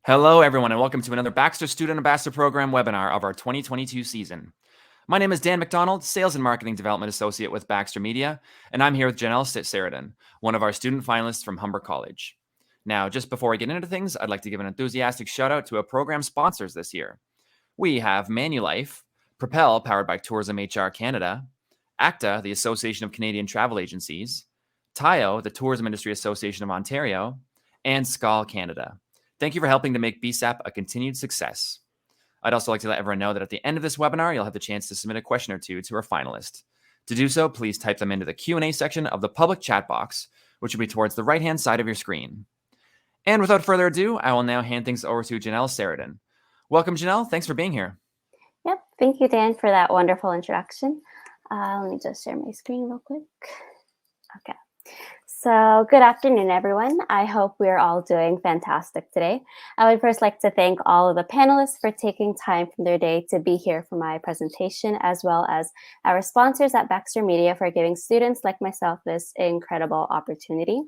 Hello, everyone, and welcome to another Baxter Student Ambassador Program webinar of our 2022 season. My name is Dan McDonald, Sales and Marketing Development Associate with Baxter Media, and I'm here with Genelle Seridon, one of our student finalists from Humber College. Now, just before we get into things, I'd like to give an enthusiastic shout out to our program sponsors this year. We have Manulife, Propel, powered by Tourism HR Canada, ACTA, the Association of Canadian Travel Agencies, TIO, the Tourism Industry Association of Ontario, and SCAL Canada. Thank you for helping to make BSAP a continued success. I'd also like to let everyone know that at the end of this webinar, you'll have the chance to submit a question or two to our finalist. To do so, please type them into the Q&A section of the public chat box, which will be towards the right-hand side of your screen. And without further ado, I will now hand things over to Genelle Seridon. Welcome, Genelle. Thanks for being here. Yep. Thank you, Dan, for that wonderful introduction. Let me just share my screen real quick. Okay. So good afternoon, everyone. I hope we're all doing fantastic today. I would first like to thank all of the panelists for taking time from their day to be here for my presentation, as well as our sponsors at Baxter Media for giving students like myself this incredible opportunity.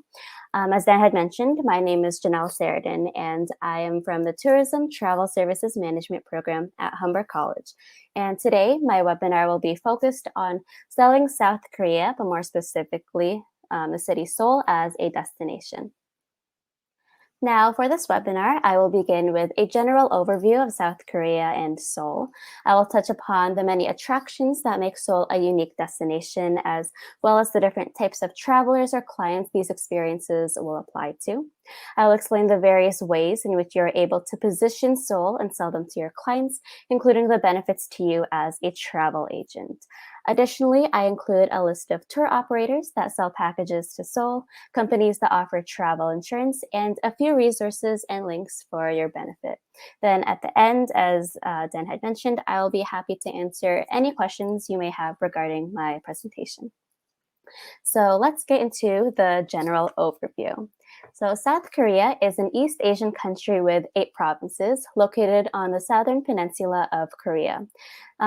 As Dan had mentioned, my name is Genelle Seridon, and I am from the Tourism Travel Services Management program at Humber College. And today, my webinar will be focused on selling South Korea, but more specifically, the city Seoul as a destination. Now, for this webinar, I will begin with a general overview of South Korea and Seoul. I will touch upon the many attractions that make Seoul a unique destination, as well as the different types of travelers or clients these experiences will apply to. I will explain the various ways in which you're able to position Seoul and sell them to your clients, including the benefits to you as a travel agent. Additionally, I include a list of tour operators that sell packages to Seoul, companies that offer travel insurance, and a few resources and links for your benefit. Then at the end, as Dan had mentioned, I'll be happy to answer any questions you may have regarding my presentation. So let's get into the general overview. So South Korea is an East Asian country with 8 provinces located on the southern peninsula of Korea.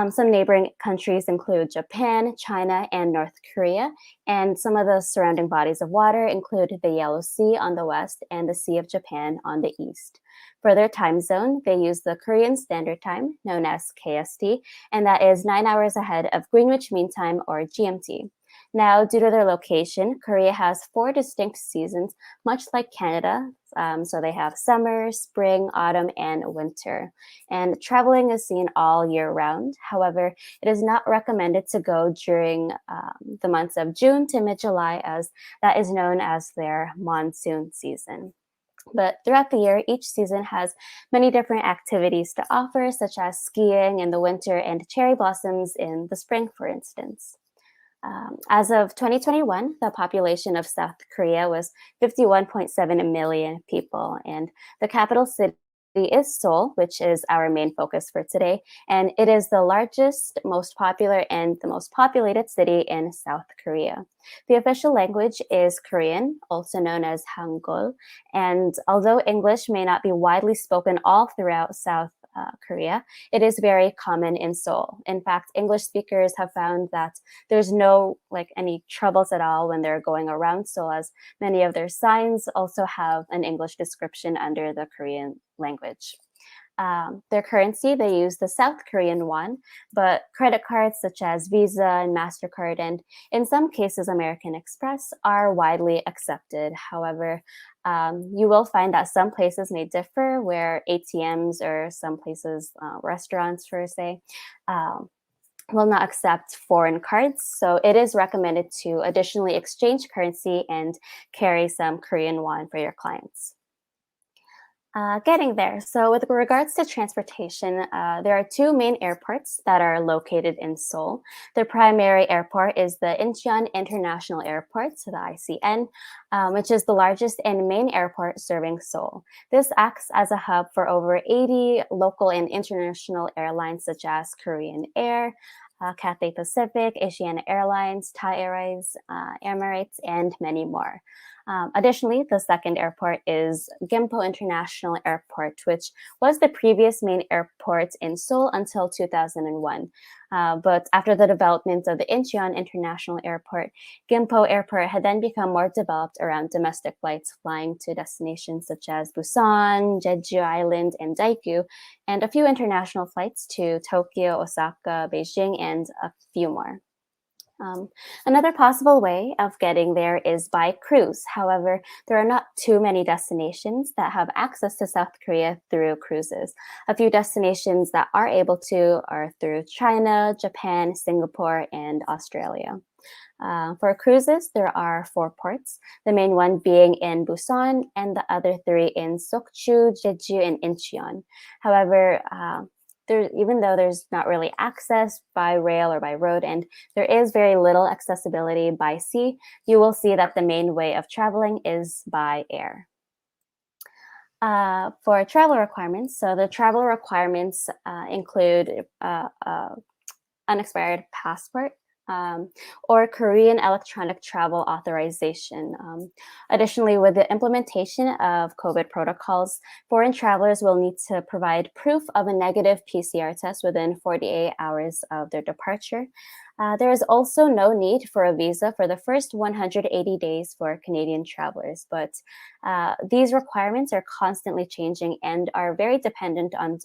Some neighboring countries include Japan, China, and North Korea, and some of the surrounding bodies of water include the Yellow Sea on the west and the Sea of Japan on the east. For their time zone, they use the Korean Standard Time, known as KST, and that is 9 hours ahead of Greenwich Mean Time, or GMT. Now, due to their location, Korea has 4 distinct seasons, much like Canada. So they have summer, spring, autumn, and winter. And traveling is seen all year round. However, it is not recommended to go during the months of June to mid-July, as that is known as their monsoon season. But throughout the year, each season has many different activities to offer, such as skiing in the winter and cherry blossoms in the spring, for instance. As of 2021, the population of South Korea was 51.7 million people, and the capital city is Seoul, which is our main focus for today, and it is the largest, most popular, and the most populated city in South Korea. The official language is Korean, also known as Hangul, and although English may not be widely spoken all throughout South Korea, it is very common in Seoul. In fact, English speakers have found that there's no any troubles at all when they're going around Seoul, as many of their signs also have an English description under the Korean language. Their currency, they use the South Korean won, but credit cards such as Visa and MasterCard, and in some cases American Express, are widely accepted. However, you will find that some places may differ, where ATMs or some places, restaurants per se, will not accept foreign cards. So it is recommended to additionally exchange currency and carry some Korean won for your clients. Getting there. So with regards to transportation, there are 2 main airports that are located in Seoul. The primary airport is the Incheon International Airport, so the ICN, which is the largest and main airport serving Seoul. This acts as a hub for over 80 local and international airlines, such as Korean Air, Cathay Pacific, Asiana Airlines, Thai Airways, Emirates, and many more. Additionally, the second airport is Gimpo International Airport, which was the previous main airport in Seoul until 2001. But after the development of the Incheon International Airport, Gimpo Airport had then become more developed around domestic flights flying to destinations such as Busan, Jeju Island, and Daegu, and a few international flights to Tokyo, Osaka, Beijing, and a few more. Another possible way of getting there is by cruise. However, there are not too many destinations that have access to South Korea through cruises. A few destinations that are able to are through China, Japan, Singapore, and Australia. For cruises, there are 4 ports, the main one being in Busan and the other 3 in Sokchu, Jeju, and Incheon. However, even though there's not really access by rail or by road, and there is very little accessibility by sea, you will see that the main way of traveling is by air. For travel requirements, so the travel requirements include unexpired passport, or Korean electronic travel authorization. Additionally, with the implementation of COVID protocols, foreign travelers will need to provide proof of a negative PCR test within 48 hours of their departure. There is also no need for a visa for the first 180 days for Canadian travelers, but these requirements are constantly changing and are very dependent on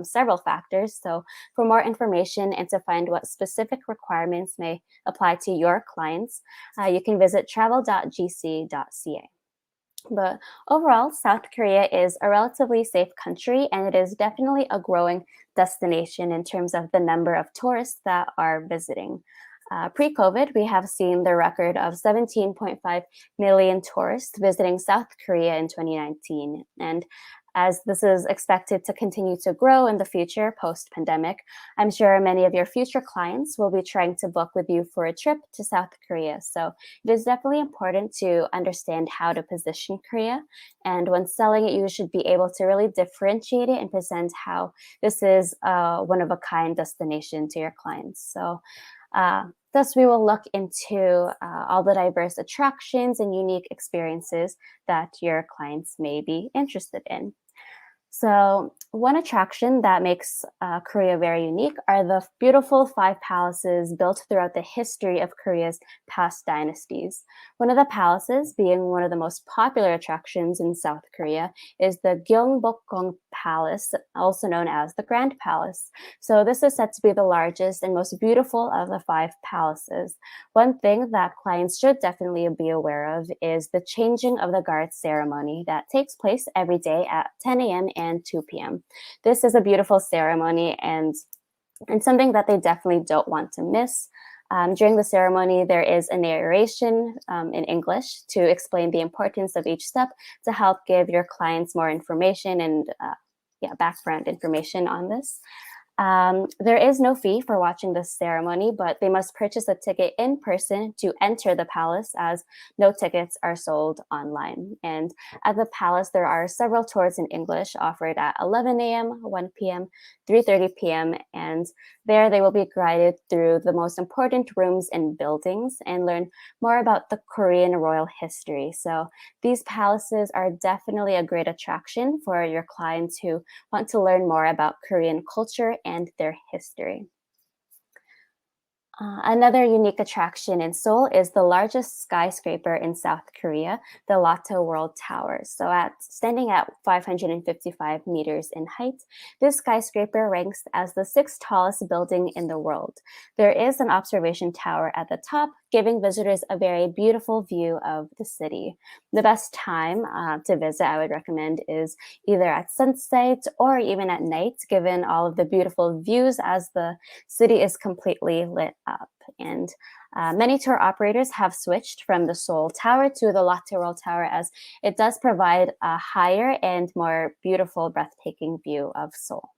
several factors. So, for more information and to find what specific requirements may apply to your clients, you can visit travel.gc.ca. But overall, South Korea is a relatively safe country, and it is definitely a growing destination in terms of the number of tourists that are visiting. Pre-COVID, we have seen the record of 17.5 million tourists visiting South Korea in 2019. And as this is expected to continue to grow in the future post-pandemic, I'm sure many of your future clients will be trying to book with you for a trip to South Korea. So it is definitely important to understand how to position Korea. And when selling it, you should be able to really differentiate it and present how this is a one-of-a-kind destination to your clients. So thus, we will look into all the diverse attractions and unique experiences that your clients may be interested in. So, one attraction that makes Korea very unique are the beautiful 5 palaces built throughout the history of Korea's past dynasties. One of the palaces, being one of the most popular attractions in South Korea, is the Gyeongbokgung Palace, also known as the Grand Palace. So, this is said to be the largest and most beautiful of the 5 palaces. One thing that clients should definitely be aware of is the changing of the guard ceremony that takes place every day at 10 a.m. and 2 p.m. This is a beautiful ceremony and something that they definitely don't want to miss. During the ceremony, there is a narration in English to explain the importance of each step to help give your clients more information and background information on this. There is no fee for watching this ceremony, but they must purchase a ticket in person to enter the palace, as no tickets are sold online. And at the palace, there are several tours in English offered at 11 a.m., 1 p.m., 3:30 p.m., and there they will be guided through the most important rooms and buildings and learn more about the Korean royal history. So these palaces are definitely a great attraction for your clients who want to learn more about Korean culture and their history. Another unique attraction in Seoul is the largest skyscraper in South Korea, the Lotte World Tower. So, standing at 555 meters in height, this skyscraper ranks as the 6th tallest building in the world. There is an observation tower at the top, giving visitors a very beautiful view of the city. The best time to visit, I would recommend, is either at sunset or even at night, given all of the beautiful views as the city is completely lit up. And many tour operators have switched from the Seoul Tower to the Lotte World Tower, as it does provide a higher and more beautiful, breathtaking view of Seoul.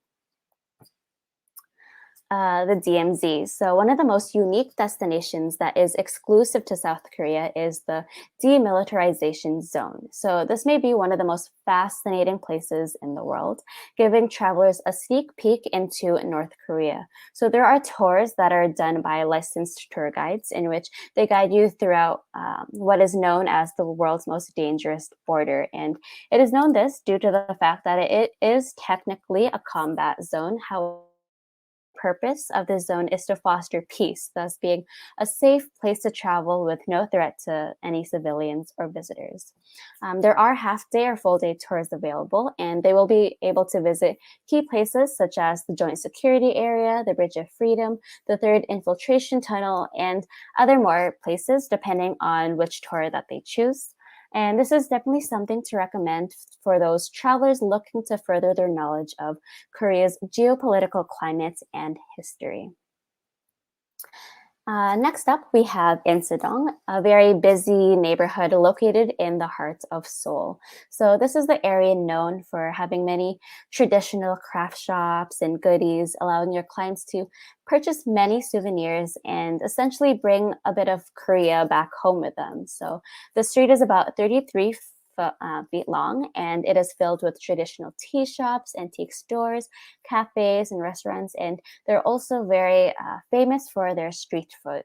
the DMZ. So, one of the most unique destinations that is exclusive to South Korea is the demilitarization zone. So, this may be one of the most fascinating places in the world, giving travelers a sneak peek into North Korea. So, there are tours that are done by licensed tour guides in which they guide you throughout what is known as the world's most dangerous border. And it is known this due to the fact that it is technically a combat zone. However, purpose of this zone is to foster peace, thus being a safe place to travel with no threat to any civilians or visitors. There are half-day or full-day tours available, and they will be able to visit key places such as the Joint Security Area, the Bridge of Freedom, the Third Infiltration Tunnel, and other more places depending on which tour that they choose. And this is definitely something to recommend for those travelers looking to further their knowledge of Korea's geopolitical climate and history. Next up, we have Insadong, a very busy neighborhood located in the heart of Seoul. So, this is the area known for having many traditional craft shops and goodies, allowing your clients to purchase many souvenirs and essentially bring a bit of Korea back home with them. So, the street is about 33 feet long, and it is filled with traditional tea shops, antique stores, cafes, and restaurants. And they're also very famous for their street food.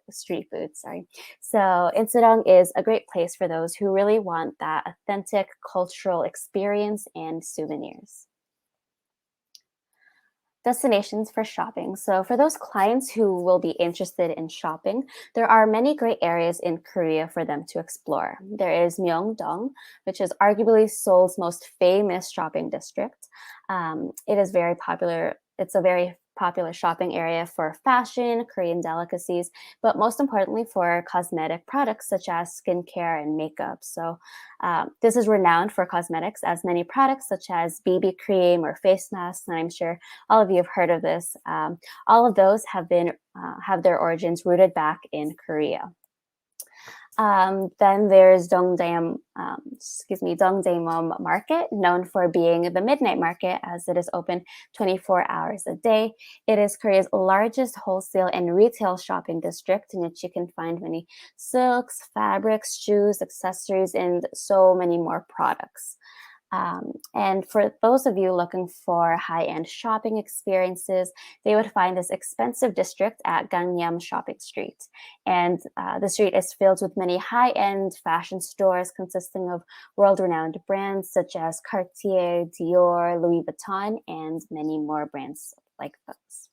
Sorry. So Insadong is a great place for those who really want that authentic cultural experience and souvenirs. Destinations for shopping. So, for those clients who will be interested in shopping, there are many great areas in Korea for them to explore. There is Myeongdong, which is arguably Seoul's most famous shopping district. It is very popular. It's a very popular shopping area for fashion, Korean delicacies, but most importantly for cosmetic products such as skincare and makeup. So, this is renowned for cosmetics, as many products such as BB cream or face masks, and I'm sure all of you have heard of this. All of those have their origins rooted back in Korea. Then there's Dongdaemun Market, known for being the midnight market as it is open 24 hours a day. It is Korea's largest wholesale and retail shopping district in which you can find many silks, fabrics, shoes, accessories, and so many more products. And for those of you looking for high-end shopping experiences, they would find this expensive district at Gangnam Shopping Street. And the street is filled with many high-end fashion stores consisting of world-renowned brands such as Cartier, Dior, Louis Vuitton, and many more brands like those.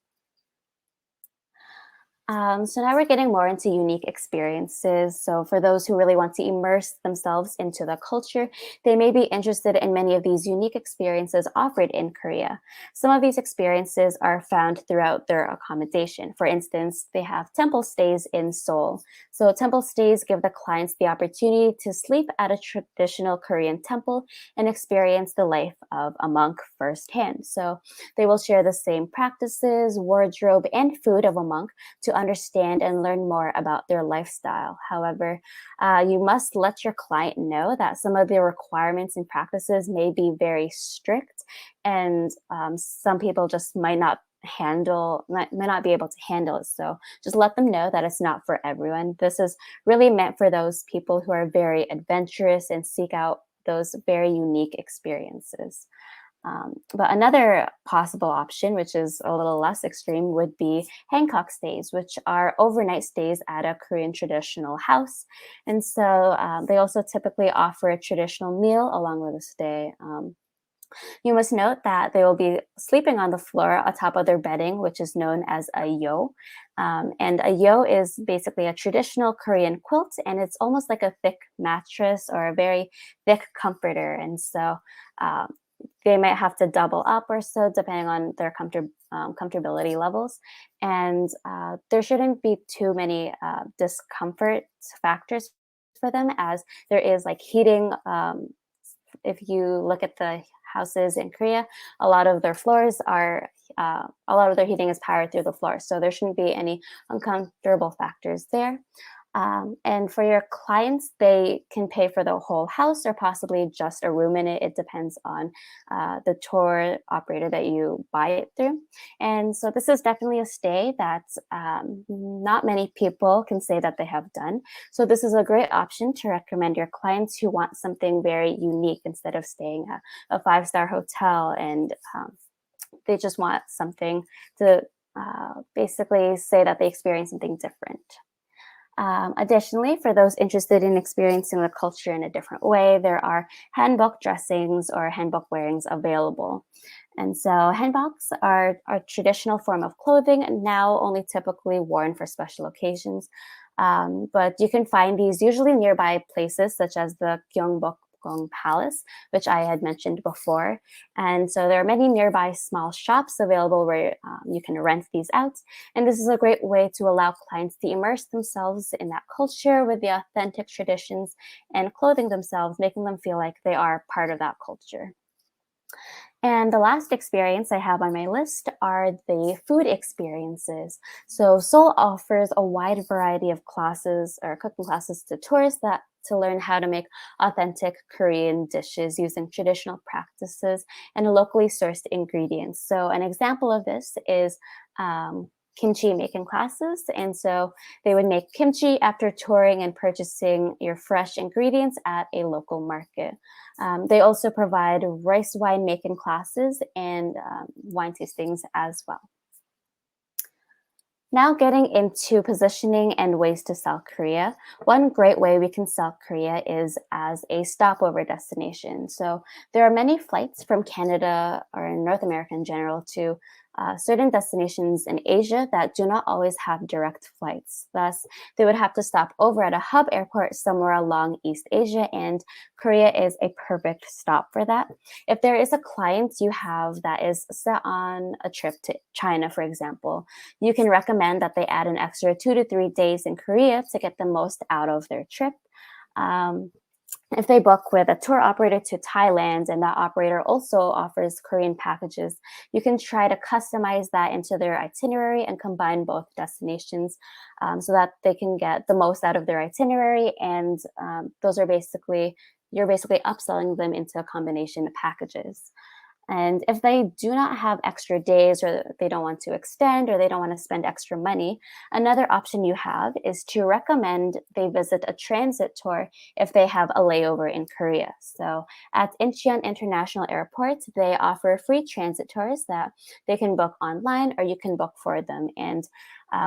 So now we're getting more into unique experiences. So for those who really want to immerse themselves into the culture, they may be interested in many of these unique experiences offered in Korea. Some of these experiences are found throughout their accommodation. For instance, they have temple stays in Seoul. So temple stays give the clients the opportunity to sleep at a traditional Korean temple and experience the life of a monk firsthand. So they will share the same practices, wardrobe, and food of a monk to understand and learn more about their lifestyle. However, you must let your client know that some of the requirements and practices may be very strict, and some people just might not be able to handle it. So just let them know that it's not for everyone. This is really meant for those people who are very adventurous and seek out those very unique experiences. But another possible option, which is a little less extreme, would be Hancock stays, which are overnight stays at a Korean traditional house. And so they also typically offer a traditional meal along with a stay. You must note that they will be sleeping on the floor atop of their bedding, which is known as a yo. And a yo is basically a traditional Korean quilt, and it's almost like a thick mattress or a very thick comforter. And so they might have to double up or so depending on their comfortability levels. And there shouldn't be too many discomfort factors for them, as there is like heating. If you look at the houses in Korea, a lot of their floors are, a lot of their heating is powered through the floor. So there shouldn't be any uncomfortable factors there. And for your clients, they can pay for the whole house or possibly just a room in it. It depends on the tour operator that you buy it through. And so this is definitely a stay that not many people can say that they have done. So this is a great option to recommend your clients who want something very unique instead of staying at a five-star hotel, and they just want something to basically say that they experienced something different. Additionally, for those interested in experiencing the culture in a different way, there are hanbok dressings or hanbok wearings available. And so hanboks are a traditional form of clothing, now only typically worn for special occasions. But you can find these usually nearby places such as the Gyeongbokgung Palace, which I had mentioned before. And so there are many nearby small shops available where you can rent these out. And this is a great way to allow clients to immerse themselves in that culture with the authentic traditions and clothing themselves, making them feel like they are part of that culture. And the last experience I have on my list are the food experiences. So Seoul offers a wide variety of classes or cooking classes to tourists that to learn how to make authentic Korean dishes using traditional practices and locally sourced ingredients. So an example of this is kimchi making classes. And so they would make kimchi after touring and purchasing your fresh ingredients at a local market. They also provide rice wine making classes and wine tastings as well. Now, getting into positioning and ways to sell Korea. One great way we can sell Korea is as a stopover destination. So, there are many flights from Canada or North America in general to certain destinations in Asia that do not always have direct flights. Thus, they would have to stop over at a hub airport somewhere along East Asia, and Korea is a perfect stop for that. If there is a client you have that is set on a trip to China, for example, you can recommend that they add an extra 2 to 3 days in Korea to get the most out of their trip. Um, if they book with a tour operator to Thailand and that operator also offers Korean packages, you can try to customize that into their itinerary and combine both destinations so that they can get the most out of their itinerary. And you're basically upselling them into a combination of packages. And if they do not have extra days or they don't want to extend or they don't want to spend extra money, another option you have is to recommend they visit a transit tour if they have a layover in Korea. So at Incheon International Airport, they offer free transit tours that they can book online or you can book for them. And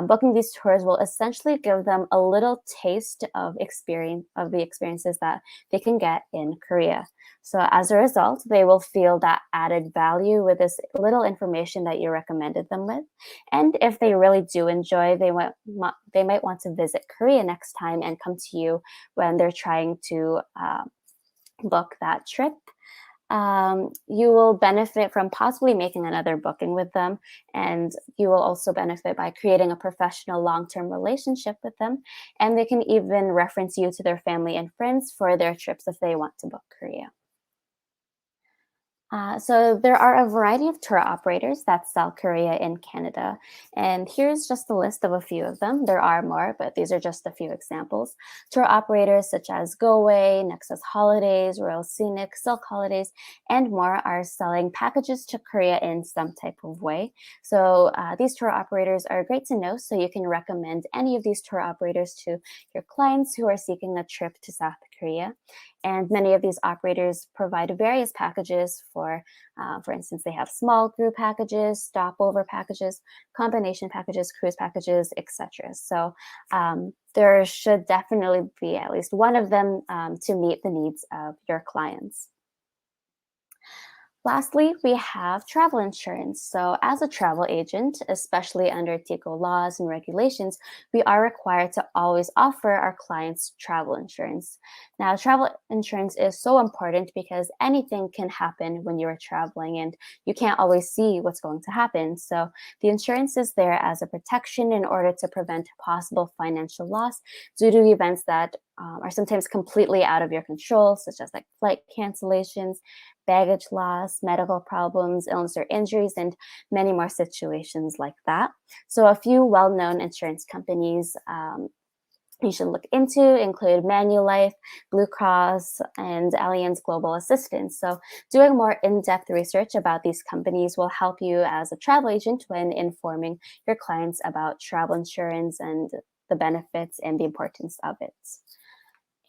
booking these tours will essentially give them a little taste of the experiences that they can get in Korea. So as a result, they will feel that added value with this little information that you recommended them with. And if they really do enjoy, they might want to visit Korea next time and come to you when they're trying to book that trip. You will benefit from possibly making another booking with them, and you will also benefit by creating a professional long-term relationship with them. And they can even reference you to their family and friends for their trips if they want to book Korea. So there are a variety of tour operators that sell Korea in Canada, and here's just a list of a few of them. There are more, but these are just a few examples. Tour operators such as Go Away, Nexus Holidays, Royal Scenic, Silk Holidays, and more are selling packages to Korea in some type of way. So these tour operators are great to know, so you can recommend any of these tour operators to your clients who are seeking a trip to South Korea. And many of these operators provide various packages for instance, they have small group packages, stopover packages, combination packages, cruise packages, etc. So there should definitely be at least one of them to meet the needs of your clients. Lastly, we have travel insurance. So, as a travel agent, especially under TICO laws and regulations, we are required to always offer our clients travel insurance. Now, travel insurance is so important because anything can happen when you're traveling and you can't always see what's going to happen. So, the insurance is there as a protection in order to prevent possible financial loss due to events that are sometimes completely out of your control, such as like flight cancellations, baggage loss, medical problems, illness or injuries, and many more situations like that. So, a few well known insurance companies you should look into include Manulife, Blue Cross, and Allianz Global Assistance. So, doing more in depth research about these companies will help you as a travel agent when informing your clients about travel insurance and the benefits and the importance of it.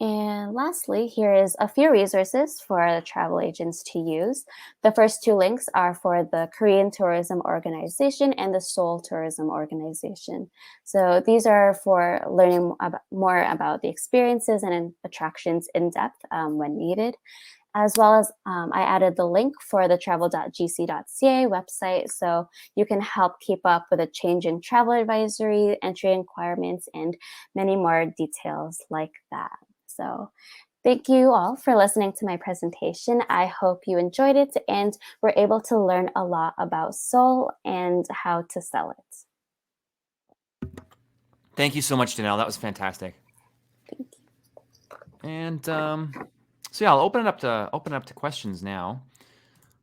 And lastly, here is a few resources for the travel agents to use. The first two links are for the Korean Tourism Organization and the Seoul Tourism Organization. So these are for learning more about the experiences and attractions in depth when needed. As well as I added the link for the travel.gc.ca website so you can help keep up with a change in travel advisory, entry requirements, and many more details like that. So, thank you all for listening to my presentation. I hope you enjoyed it and were able to learn a lot about Seoul and how to sell it. Thank you so much, Genelle. That was fantastic. Thank you. And so yeah, I'll open it up to questions now.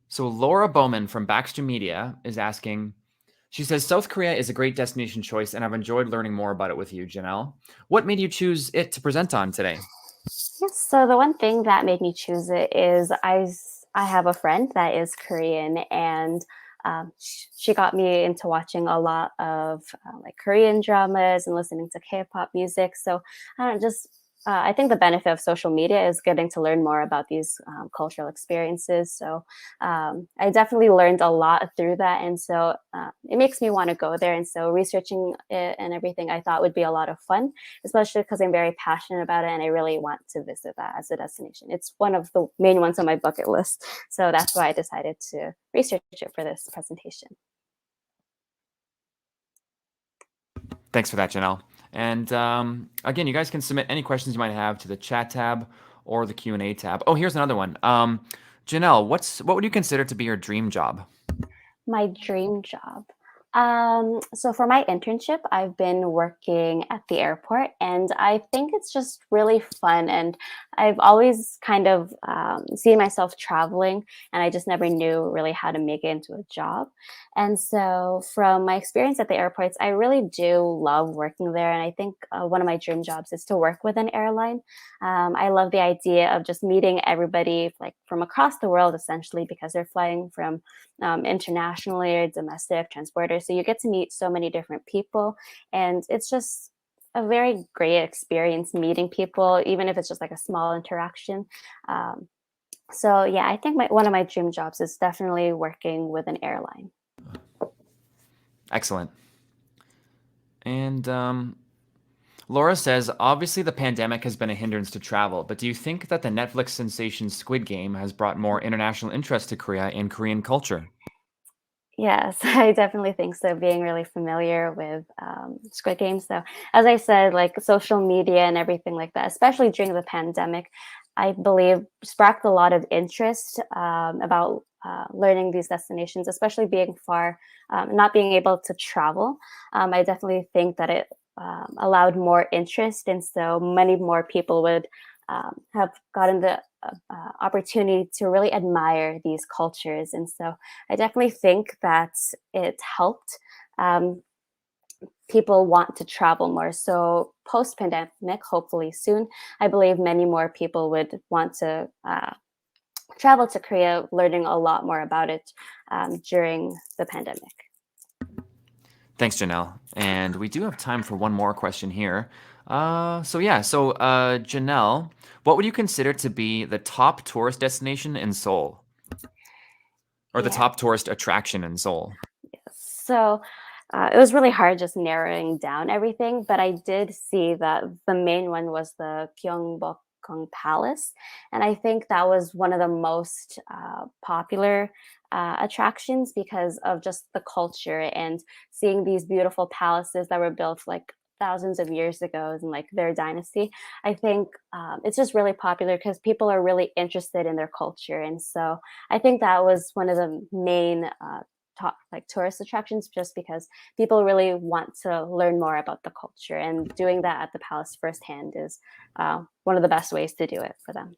So Laura Bowman from Baxter Media is asking. She says, South Korea is a great destination choice, and I've enjoyed learning more about it with you, Genelle. What made you choose it to present on today? Yes, so the one thing that made me choose it is I have a friend that is Korean, and she got me into watching a lot of like Korean dramas and listening to K-pop music. So I don't know, just I think the benefit of social media is getting to learn more about these cultural experiences. So I definitely learned a lot through that, and so it makes me want to go there. And so researching it and everything, I thought would be a lot of fun, especially because I'm very passionate about it, and I really want to visit that as a destination. It's one of the main ones on my bucket list, so that's why I decided to research it for this presentation. Thanks for that, Genelle. And again, you guys can submit any questions you might have to the chat tab or the Q&A tab. Oh, here's another one. Genelle, what would you consider to be your dream job? My dream job. So for my internship, I've been working at the airport, and I think it's just really fun. And I've always kind of seen myself traveling, and I just never knew really how to make it into a job. And so from my experience at the airports, I really do love working there. And I think one of my dream jobs is to work with an airline. I love the idea of just meeting everybody like from across the world, essentially, because they're flying from internationally or domestic transporters. So you get to meet so many different people, and it's just a very great experience meeting people, even if it's just like a small interaction. So yeah, I think one of my dream jobs is definitely working with an airline. Excellent. And Laura says, obviously the pandemic has been a hindrance to travel, but do you think that the Netflix sensation Squid Game has brought more international interest to Korea and Korean culture? Yes, I definitely think so. Being really familiar with Squid Game. So, as I said, like social media and everything like that, especially during the pandemic, I believe sparked a lot of interest about learning these destinations, especially being far, not being able to travel. I definitely think that it allowed more interest, and so many more people would have gotten the opportunity to really admire these cultures. And so I definitely think that it helped people want to travel more. So post pandemic, hopefully soon, I believe many more people would want to travel to Korea, learning a lot more about it during the pandemic. Thanks, Genelle. And we do have time for one more question here. Genelle, what would you consider to be the top tourist destination in Seoul? Or the Yeah. top tourist attraction in Seoul? So it was really hard just narrowing down everything, but I did see that the main one was the Gyeongbokgung Palace, and I think that was one of the most popular attractions because of just the culture and seeing these beautiful palaces that were built like thousands of years ago and like their dynasty. I think it's just really popular because people are really interested in their culture, and so I think that was one of the main top like tourist attractions just because people really want to learn more about the culture, and doing that at the palace firsthand is one of the best ways to do it for them.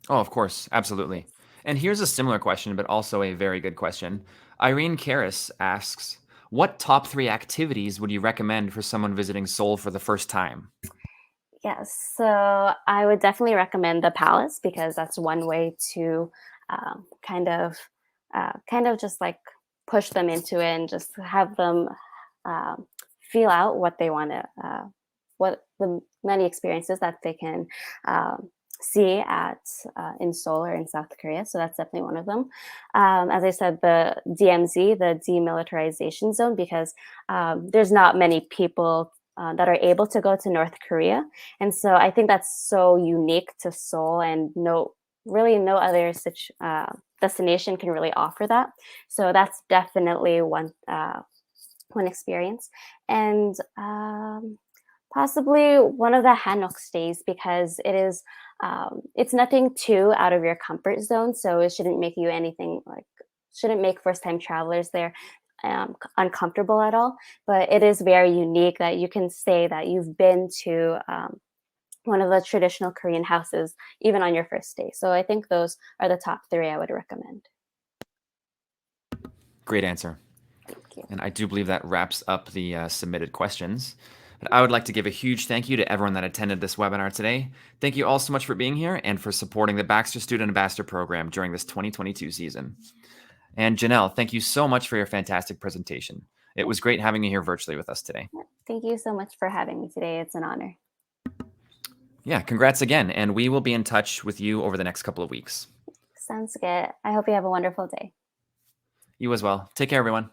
Oh, of course. Absolutely. And here's a similar question, but also a very good question. Irene Karras asks, what top 3 activities would you recommend for someone visiting Seoul for the first time? Yes, so I would definitely recommend the Palace because that's one way to um, kind of kind of just like push them into it and just have them um, feel out what they want to what the many experiences that they can um, see at in Seoul or in South Korea. So that's definitely one of them. As I said, the DMZ, the demilitarization zone, because there's not many people that are able to go to North Korea, and so I think that's so unique to Seoul, and really no other destination can really offer that. So that's definitely one experience, and possibly one of the Hanok stays because it's nothing too out of your comfort zone, so it shouldn't make you anything like shouldn't make first time travelers there uncomfortable at all. But it is very unique that you can say that you've been to one of the traditional Korean houses even on your first day. So I think those are the top three I would recommend. Great answer. Thank you. And I do believe that wraps up the submitted questions. But I would like to give a huge thank you to everyone that attended this webinar today. Thank you all so much for being here and for supporting the Baxter Student Ambassador Program during this 2022 season. And Genelle, thank you so much for your fantastic presentation. It was great having you here virtually with us today. Thank you so much for having me today. It's an honor. Yeah, congrats again. And we will be in touch with you over the next couple of weeks. Sounds good. I hope you have a wonderful day. You as well. Take care, everyone.